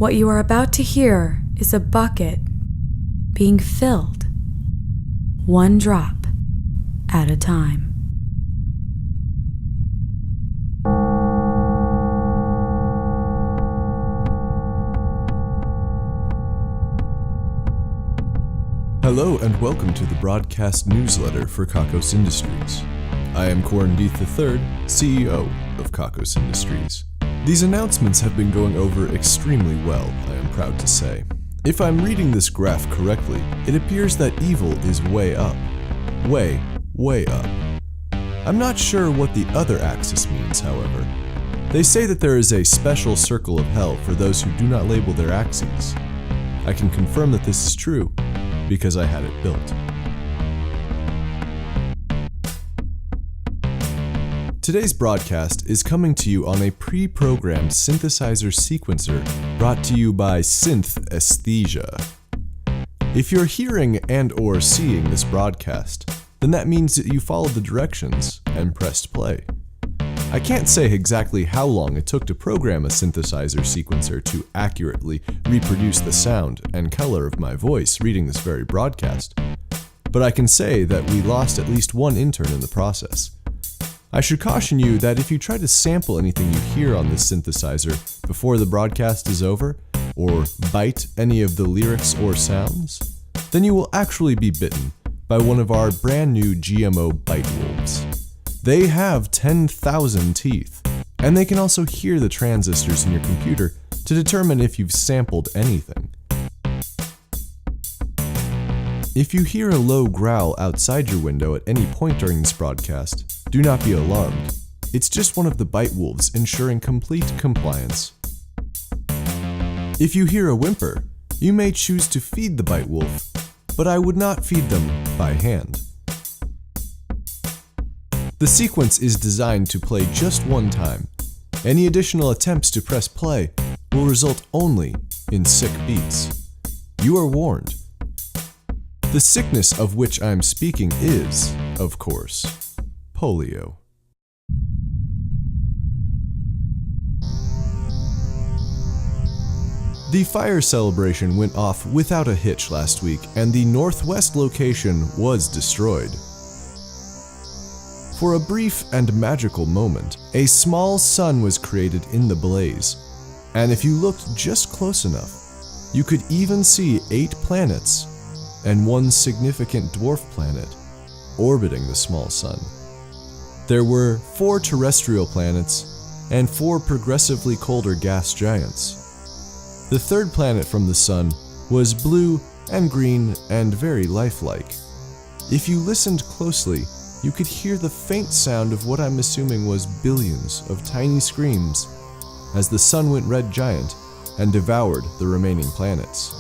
What you are about to hear is a bucket being filled, one drop at a time. Hello and welcome to the broadcast newsletter for Kakos Industries. I am Corandeeth III, CEO of Kakos Industries. These announcements have been going over extremely well, I am proud to say. If I'm reading this graph correctly, it appears that evil is way up. Way up. I'm not sure what the other axis means, however. They say that there is a special circle of hell for those who do not label their axes. I can confirm that this is true, because I had it built. Today's broadcast is coming to you on a pre-programmed synthesizer sequencer brought to you by Synthesthesia. If you're hearing and/or seeing this broadcast, then that means that you followed the directions and pressed play. I can't say exactly how long it took to program a synthesizer sequencer to accurately reproduce the sound and color of my voice reading this very broadcast, but I can say that we lost at least one intern in the process. I should caution you that if you try to sample anything you hear on this synthesizer before the broadcast is over, or bite any of the lyrics or sounds, then you will actually be bitten by one of our brand new GMO bite wolves. They have 10,000 teeth, and they can also hear the transistors in your computer to determine if you've sampled anything. If you hear a low growl outside your window at any point during this broadcast, do not be alarmed. It's just one of the bite wolves ensuring complete compliance. If you hear a whimper, you may choose to feed the bite wolf, but I would not feed them by hand. The sequence is designed to play just one time. Any additional attempts to press play will result only in sick beats. You are warned. The sickness of which I am speaking is, of course, polio. The fire celebration went off without a hitch last week, and the northwest location was destroyed. For a brief and magical moment, a small sun was created in the blaze, and if you looked just close enough, you could even see 8 planets and one significant dwarf planet orbiting the small sun. There were 4 terrestrial planets and 4 progressively colder gas giants. The third planet from the sun was blue and green and very lifelike. If you listened closely, you could hear the faint sound of what I'm assuming was billions of tiny screams as the sun went red giant and devoured the remaining planets.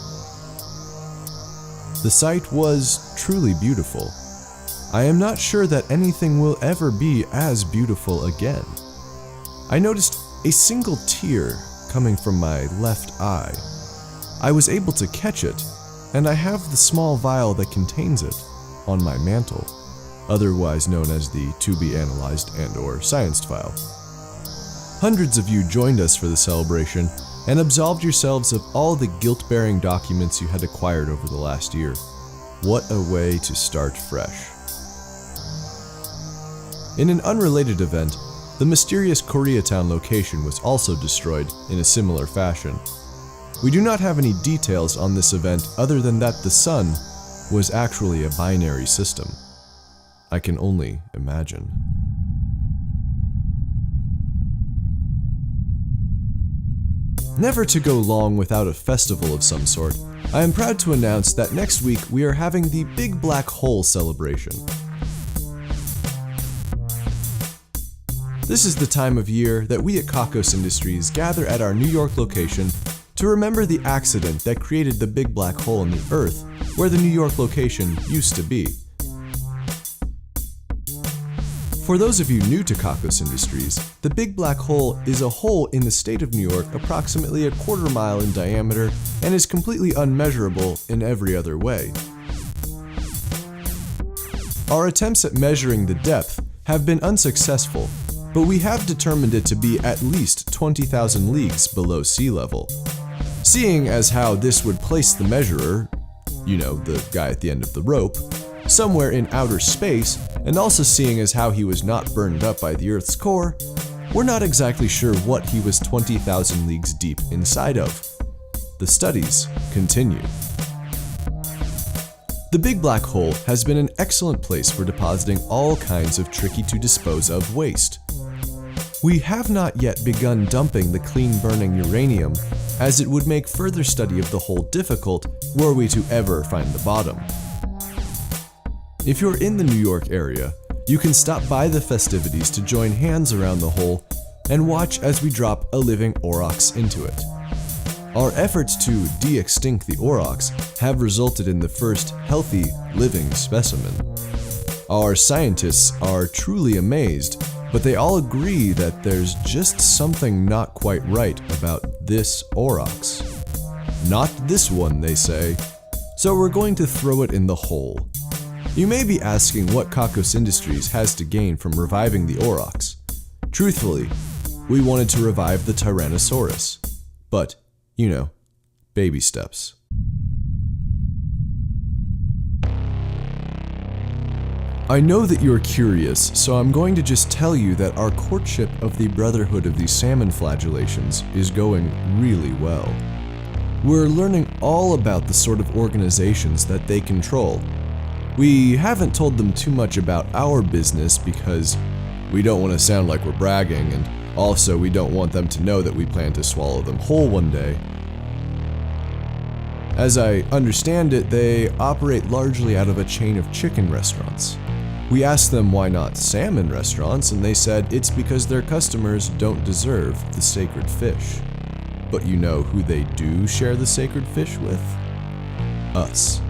The sight was truly beautiful. I am not sure that anything will ever be as beautiful again. I noticed a single tear coming from my left eye. I was able to catch it, and I have the small vial that contains it on my mantle, otherwise known as the to be analyzed and/or scienced file. Hundreds of you joined us for the celebration and absolved yourselves of all the guilt-bearing documents you had acquired over the last year. What a way to start fresh. In an unrelated event, the mysterious Koreatown location was also destroyed in a similar fashion. We do not have any details on this event other than that the sun was actually a binary system. I can only imagine. Never to go long without a festival of some sort, I am proud to announce that next week we are having the Big Black Hole celebration. This is the time of year that we at Kakos Industries gather at our New York location to remember the accident that created the Big Black Hole in the Earth, where the New York location used to be. For those of you new to Kakos Industries, the Big Black Hole is a hole in the state of New York approximately a quarter mile in diameter and is completely unmeasurable in every other way. Our attempts at measuring the depth have been unsuccessful, but we have determined it to be at least 20,000 leagues below sea level. Seeing as how this would place the measurer, you know, the guy at the end of the rope, somewhere in outer space, and also seeing as how he was not burned up by the Earth's core, we're not exactly sure what he was 20,000 leagues deep inside of. The studies continue. The Big Black Hole has been an excellent place for depositing all kinds of tricky-to-dispose-of waste. We have not yet begun dumping the clean-burning uranium, as it would make further study of the hole difficult were we to ever find the bottom. If you're in the New York area, you can stop by the festivities to join hands around the hole and watch as we drop a living aurochs into it. Our efforts to de-extinct the aurochs have resulted in the first healthy, living specimen. Our scientists are truly amazed, but they all agree that there's just something not quite right about this aurochs. Not this one, they say, so we're going to throw it in the hole. You may be asking what Kakos Industries has to gain from reviving the aurochs. Truthfully, we wanted to revive the Tyrannosaurus. But, you know, baby steps. I know that you're curious, so I'm going to just tell you that our courtship of the Brotherhood of the Salmon Flagellations is going really well. We're learning all about the sort of organizations that they control. We haven't told them too much about our business because we don't want to sound like we're bragging, and also we don't want them to know that we plan to swallow them whole one day. As I understand it, they operate largely out of a chain of chicken restaurants. We asked them why not salmon restaurants, and they said it's because their customers don't deserve the sacred fish. But you know who they do share the sacred fish with? Us.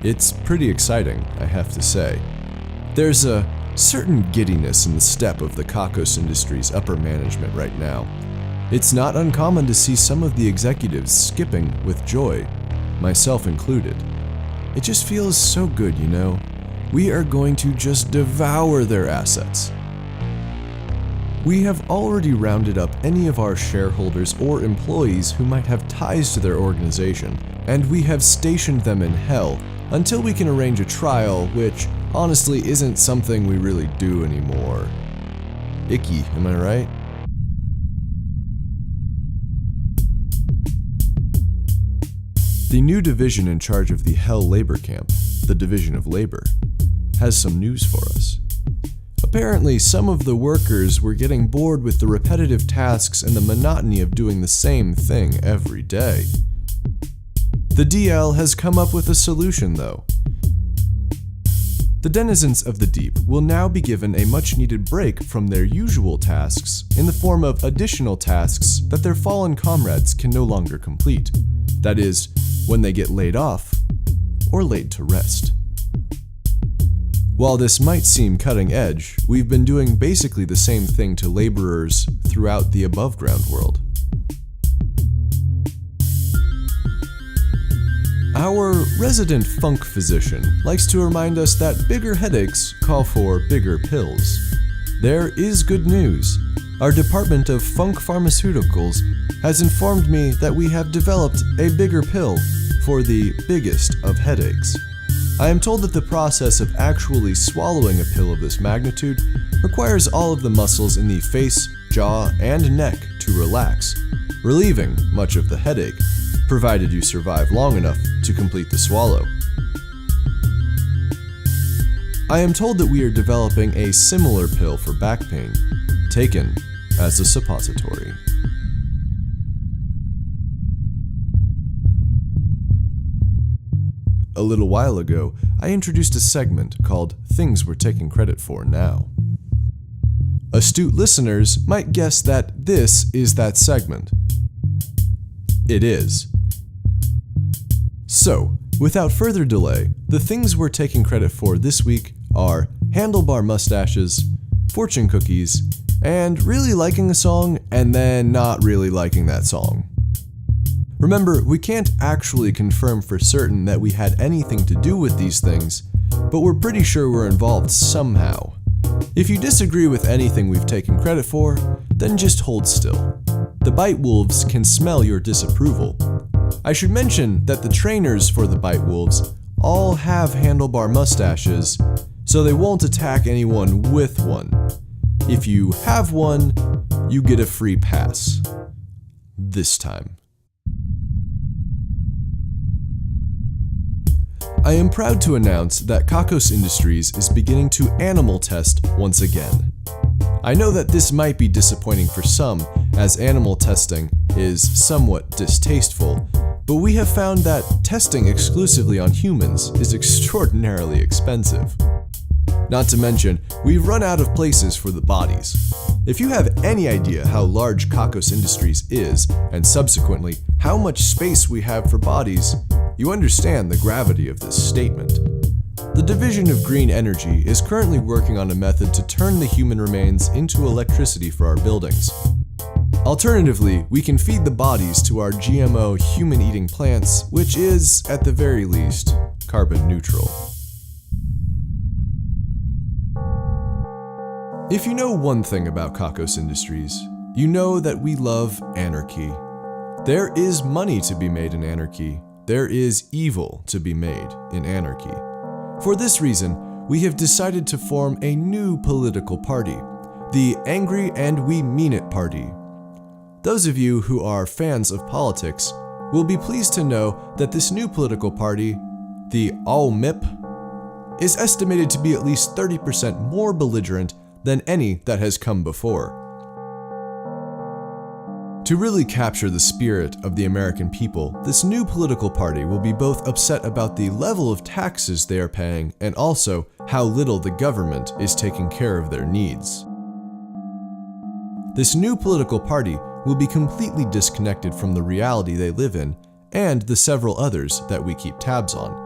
It's pretty exciting, I have to say. There's a certain giddiness in the step of the Kakos Industries upper management right now. It's not uncommon to see some of the executives skipping with joy, myself included. It just feels so good, you know. We are going to just devour their assets. We have already rounded up any of our shareholders or employees who might have ties to their organization, and we have stationed them in hell until we can arrange a trial, which honestly isn't something we really do anymore. Icky, am I right? The new division in charge of the Hell Labor Camp, the Division of Labor, has some news for us. Apparently, some of the workers were getting bored with the repetitive tasks and the monotony of doing the same thing every day. The DL has come up with a solution, though. The denizens of the deep will now be given a much-needed break from their usual tasks in the form of additional tasks that their fallen comrades can no longer complete. That is, when they get laid off or laid to rest. While this might seem cutting edge, we've been doing basically the same thing to laborers throughout the above-ground world. Our resident funk physician likes to remind us that bigger headaches call for bigger pills. There is good news. Our department of Funk Pharmaceuticals has informed me that we have developed a bigger pill for the biggest of headaches. I am told that the process of actually swallowing a pill of this magnitude requires all of the muscles in the face, jaw, and neck to relax, relieving much of the headache, provided you survive long enough to complete the swallow. I am told that we are developing a similar pill for back pain, taken as a suppository. A little while ago, I introduced a segment called Things We're Taking Credit For Now. Astute listeners might guess that this is that segment. It is. So, without further delay, the things we're taking credit for this week are handlebar mustaches, fortune cookies, and really liking a song and then not really liking that song. Remember, we can't actually confirm for certain that we had anything to do with these things, but we're pretty sure we're involved somehow. If you disagree with anything we've taken credit for, then just hold still. The bite wolves can smell your disapproval, I should mention that the trainers for the Bite Wolves all have handlebar mustaches, so they won't attack anyone with one. If you have one, you get a free pass. This time. I am proud to announce that Kakos Industries is beginning to animal test once again. I know that this might be disappointing for some, as animal testing is somewhat distasteful, but we have found that testing exclusively on humans is extraordinarily expensive. Not to mention, we've run out of places for the bodies. If you have any idea how large Kakos Industries is, and subsequently how much space we have for bodies, you understand the gravity of this statement. The Division of Green Energy is currently working on a method to turn the human remains into electricity for our buildings. Alternatively, we can feed the bodies to our GMO human-eating plants, which is, at the very least, carbon neutral. If you know one thing about Kakos Industries, you know that we love anarchy. There is money to be made in anarchy. There is evil to be made in anarchy. For this reason, we have decided to form a new political party, the Angry and We Mean It Party. Those of you who are fans of politics will be pleased to know that this new political party, the AOMIP, is estimated to be at least 30% more belligerent than any that has come before. To really capture the spirit of the American people, this new political party will be both upset about the level of taxes they are paying and also how little the government is taking care of their needs. This new political party will be completely disconnected from the reality they live in and the several others that we keep tabs on.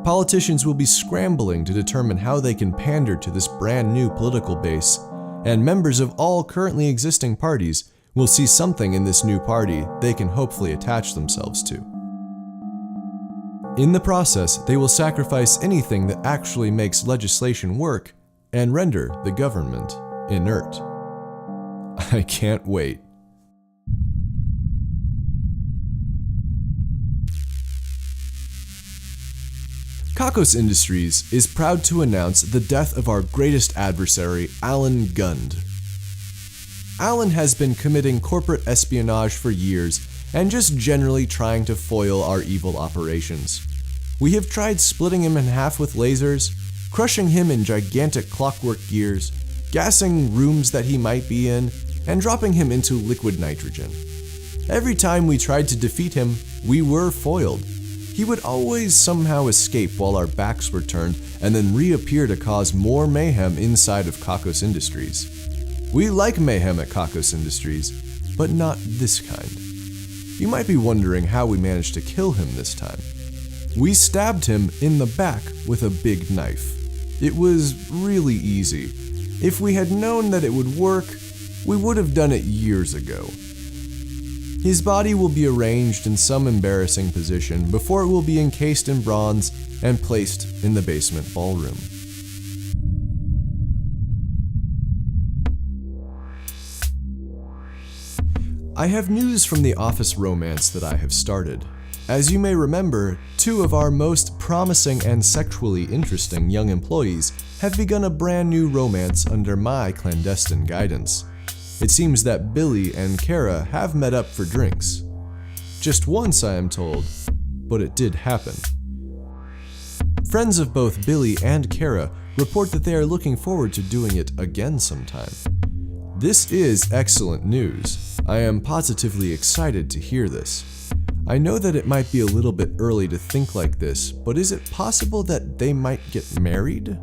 Politicians will be scrambling to determine how they can pander to this brand new political base, and members of all currently existing parties will see something in this new party they can hopefully attach themselves to. In the process, they will sacrifice anything that actually makes legislation work and render the government inert. I can't wait. Kakos Industries is proud to announce the death of our greatest adversary, Alan Gund. Alan has been committing corporate espionage for years and just generally trying to foil our evil operations. We have tried splitting him in half with lasers, crushing him in gigantic clockwork gears, gassing rooms that he might be in, and dropping him into liquid nitrogen. Every time we tried to defeat him, we were foiled. He would always somehow escape while our backs were turned and then reappear to cause more mayhem inside of Kakos Industries. We like mayhem at Kakos Industries, but not this kind. You might be wondering how we managed to kill him this time. We stabbed him in the back with a big knife. It was really easy. If we had known that it would work, we would have done it years ago. His body will be arranged in some embarrassing position before it will be encased in bronze and placed in the basement ballroom. I have news from the office romance that I have started. As you may remember, 2 of our most promising and sexually interesting young employees have begun a brand new romance under my clandestine guidance. It seems that Billy and Kara have met up for drinks. Just once, I am told, but it did happen. Friends of both Billy and Kara report that they are looking forward to doing it again sometime. This is excellent news. I am positively excited to hear this. I know that it might be a little bit early to think like this, but is it possible that they might get married?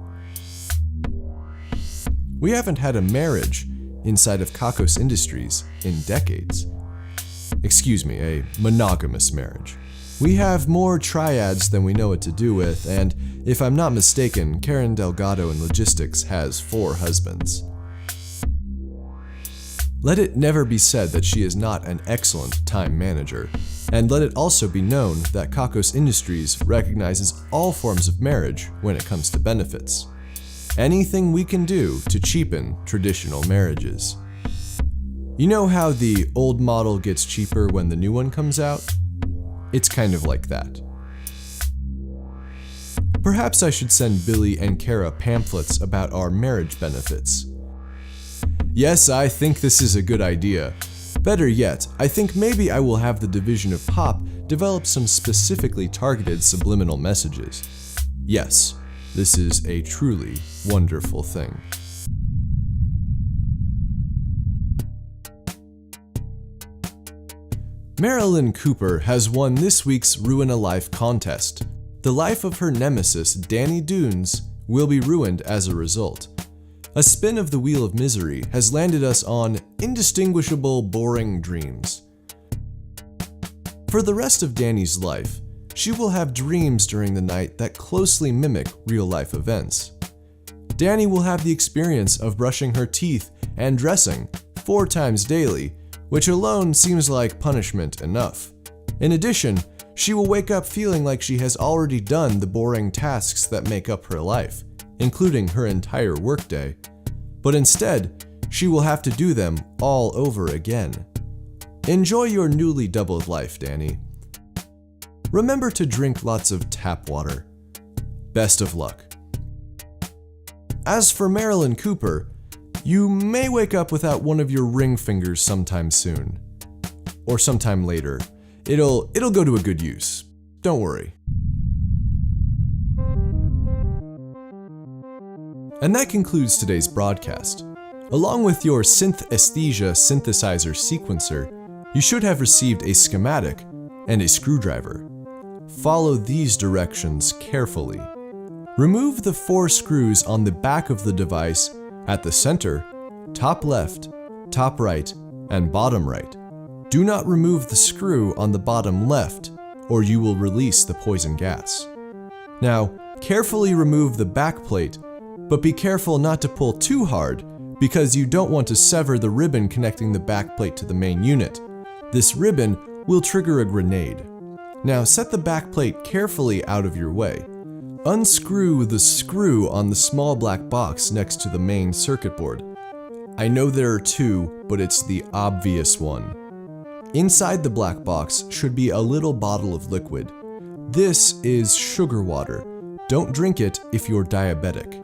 We haven't had a marriage inside of Kakos Industries in decades. Excuse me, a monogamous marriage. We have more triads than we know what to do with, and if I'm not mistaken, Karen Delgado in logistics has 4 husbands. Let it never be said that she is not an excellent time manager, and let it also be known that Kakos Industries recognizes all forms of marriage when it comes to benefits. Anything we can do to cheapen traditional marriages. You know how the old model gets cheaper when the new one comes out? It's kind of like that. Perhaps I should send Billy and Kara pamphlets about our marriage benefits. Yes, I think this is a good idea. Better yet, I think maybe I will have the division of Pop develop some specifically targeted subliminal messages. Yes, this is a truly wonderful thing. Marilyn Cooper has won this week's Ruin a Life contest. The life of her nemesis, Danny Dunes, will be ruined as a result. A spin of the Wheel of Misery has landed us on indistinguishable, boring dreams. For the rest of Danny's life, she will have dreams during the night that closely mimic real-life events. Danny will have the experience of brushing her teeth and dressing 4 times daily, which alone seems like punishment enough. In addition, she will wake up feeling like she has already done the boring tasks that make up her life, including her entire workday. But instead, she will have to do them all over again. Enjoy your newly doubled life, Danny. Remember to drink lots of tap water. Best of luck. As for Marilyn Cooper, you may wake up without one of your ring fingers sometime soon. Or sometime later. It'll go to a good use. Don't worry. And that concludes today's broadcast. Along with your synthesthesia synthesizer sequencer, you should have received a schematic and a screwdriver. Follow these directions carefully. Remove the 4 screws on the back of the device at the center, top left, top right, and bottom right. Do not remove the screw on the bottom left, or you will release the poison gas. Now, carefully remove the back plate, but be careful not to pull too hard because you don't want to sever the ribbon connecting the back plate to the main unit. This ribbon will trigger a grenade. Now set the back plate carefully out of your way. Unscrew the screw on the small black box next to the main circuit board. I know there are 2, but it's the obvious one. Inside the black box should be a little bottle of liquid. This is sugar water. Don't drink it if you're diabetic.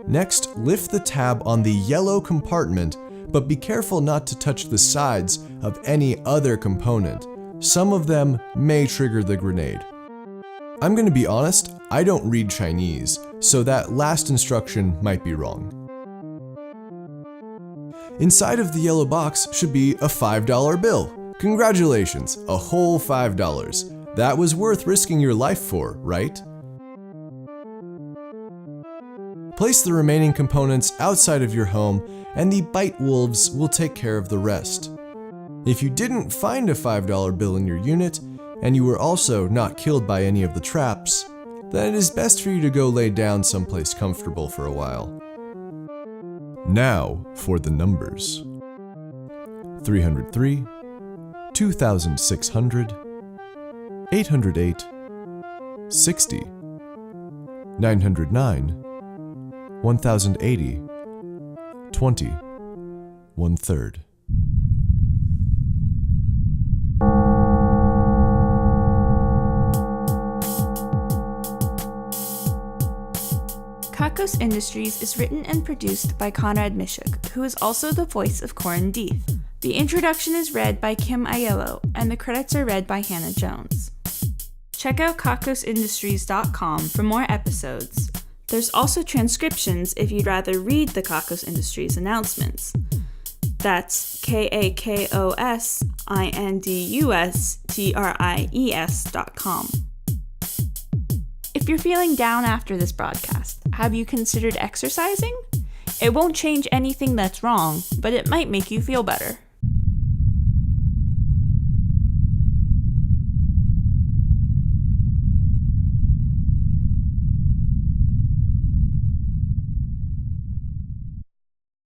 Next, lift the tab on the yellow compartment, but be careful not to touch the sides of any other component. Some of them may trigger the grenade. I'm going to be honest, I don't read Chinese, so that last instruction might be wrong. Inside of the yellow box should be a $5 bill. Congratulations, a whole $5. That was worth risking your life for, right? Place the remaining components outside of your home, and the bite wolves will take care of the rest. If you didn't find a $5 bill in your unit, and you were also not killed by any of the traps, then it is best for you to go lay down someplace comfortable for a while. Now for the numbers. 303, 2,600, 808, 60, 909, 1,080, 20, 1/3. Kakos Industries is written and produced by Conrad Mishuk, who is also the voice of Corin Deeth. The introduction is read by Kim Aiello, and the credits are read by Hannah Jones. Check out kakosindustries.com for more episodes. There's also transcriptions if you'd rather read the Kakos Industries announcements. That's kakosindustries.com. If you're feeling down after this broadcast, have you considered exercising? It won't change anything that's wrong, but it might make you feel better.